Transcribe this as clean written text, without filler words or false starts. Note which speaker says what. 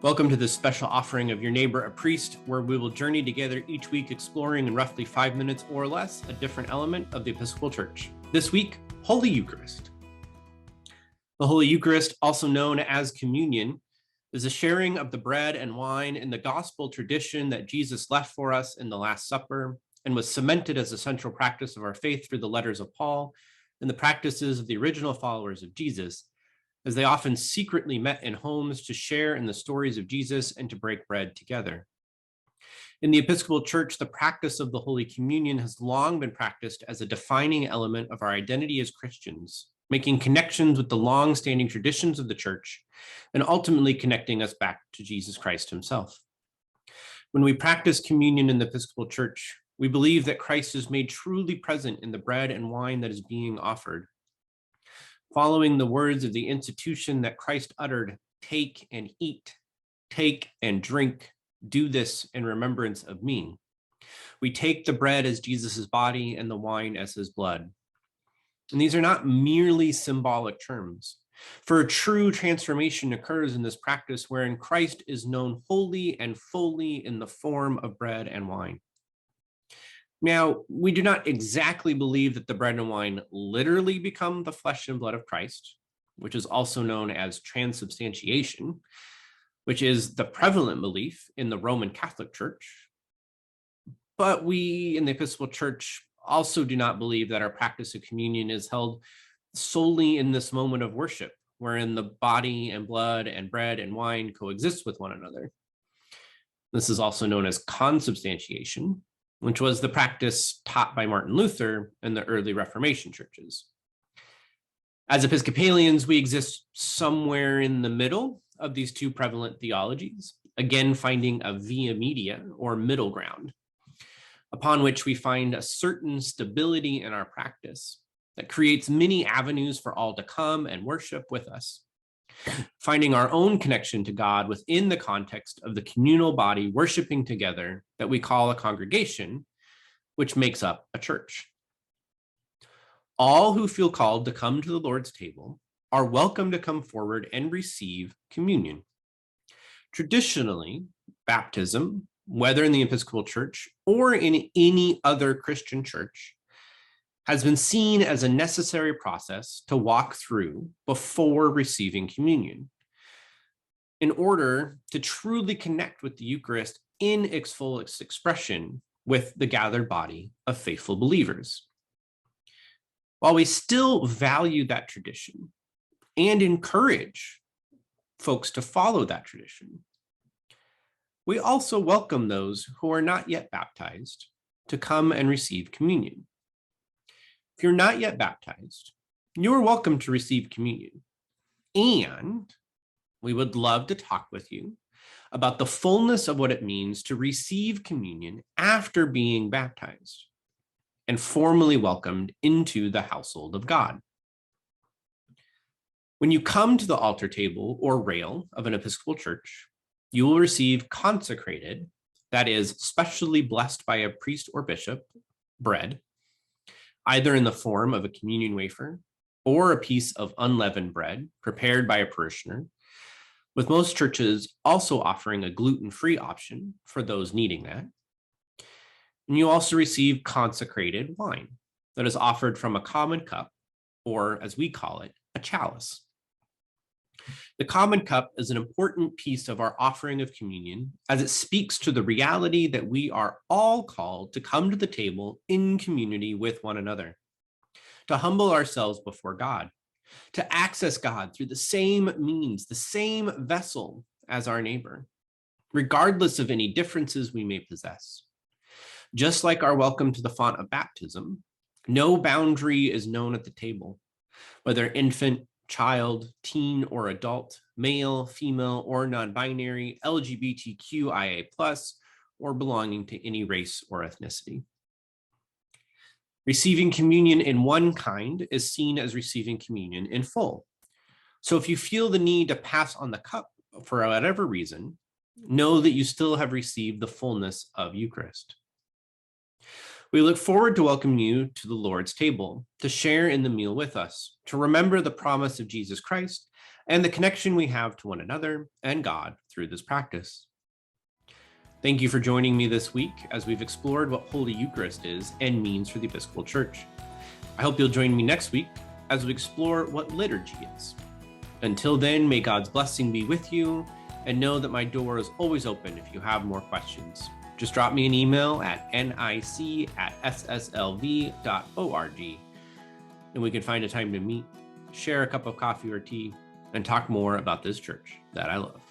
Speaker 1: Welcome to this special offering of Your Neighbor a Priest, where we will journey together each week exploring in roughly 5 minutes or less a different element of the Episcopal Church. This week, Holy Eucharist. The Holy Eucharist, also known as communion, is a sharing of the bread and wine in the gospel tradition that Jesus left for us in the Last Supper and was cemented as a central practice of our faith through the letters of Paul and the practices of the original followers of Jesus, as they often secretly met in homes to share in the stories of Jesus and to break bread together. In the Episcopal Church, the practice of the Holy Communion has long been practiced as a defining element of our identity as Christians, making connections with the long-standing traditions of the Church and ultimately connecting us back to Jesus Christ himself. When we practice communion in the Episcopal Church, we believe that Christ is made truly present in the bread and wine that is being offered. Following the words of the institution that Christ uttered, "Take and eat, take and drink, do this in remembrance of me." We take the bread as Jesus's body and the wine as his blood. And these are not merely symbolic terms, for a true transformation occurs in this practice wherein Christ is known wholly and fully in the form of bread and wine. Now, we do not exactly believe that the bread and wine literally become the flesh and blood of Christ, which is also known as Consubstantiation, which is the prevalent belief in the Roman Catholic Church. But we in the Episcopal Church also do not believe that our practice of communion is held solely in this moment of worship, wherein the body and blood and bread and wine coexist with one another. This is also known as consubstantiation, which was the practice taught by Martin Luther in the early Reformation churches. As Episcopalians, we exist somewhere in the middle of these two prevalent theologies, again finding a via media or middle ground, upon which we find a certain stability in our practice that creates many avenues for all to come and worship with us, finding our own connection to God within the context of the communal body worshiping together that we call a congregation, which makes up a church. All who feel called to come to the Lord's table are welcome to come forward and receive communion. Traditionally, baptism, whether in the Episcopal Church or in any other Christian church, has been seen as a necessary process to walk through before receiving communion, in order to truly connect with the Eucharist in its full expression with the gathered body of faithful believers. While we still value that tradition and encourage folks to follow that tradition, we also welcome those who are not yet baptized to come and receive communion. If you're not yet baptized, you are welcome to receive communion. And we would love to talk with you about the fullness of what it means to receive communion after being baptized and formally welcomed into the household of God. When you come to the altar table or rail of an Episcopal church, you will receive consecrated, that is, specially blessed by a priest or bishop, bread, either in the form of a communion wafer or a piece of unleavened bread prepared by a parishioner, with most churches also offering a gluten-free option for those needing that. And you also receive consecrated wine that is offered from a common cup, or as we call it, a chalice. The common cup is an important piece of our offering of communion, as it speaks to the reality that we are all called to come to the table in community with one another, to humble ourselves before God, to access God through the same means, the same vessel as our neighbor, regardless of any differences we may possess. Just like our welcome to the font of baptism, no boundary is known at the table, whether infant, child, teen, or adult, male, female, or non-binary, LGBTQIA+, or belonging to any race or ethnicity. Receiving communion in one kind is seen as receiving communion in full. So if you feel the need to pass on the cup for whatever reason, know that you still have received the fullness of Eucharist. We look forward to welcoming you to the Lord's table, to share in the meal with us, to remember the promise of Jesus Christ, and the connection we have to one another and God through this practice. Thank you for joining me this week as we've explored what Holy Eucharist is and means for the Episcopal Church. I hope you'll join me next week as we explore what liturgy is. Until then, may God's blessing be with you, and know that my door is always open if you have more questions. Just drop me an email at nic@sslv.org, and we can find a time to meet, share a cup of coffee or tea, and talk more about this church that I love.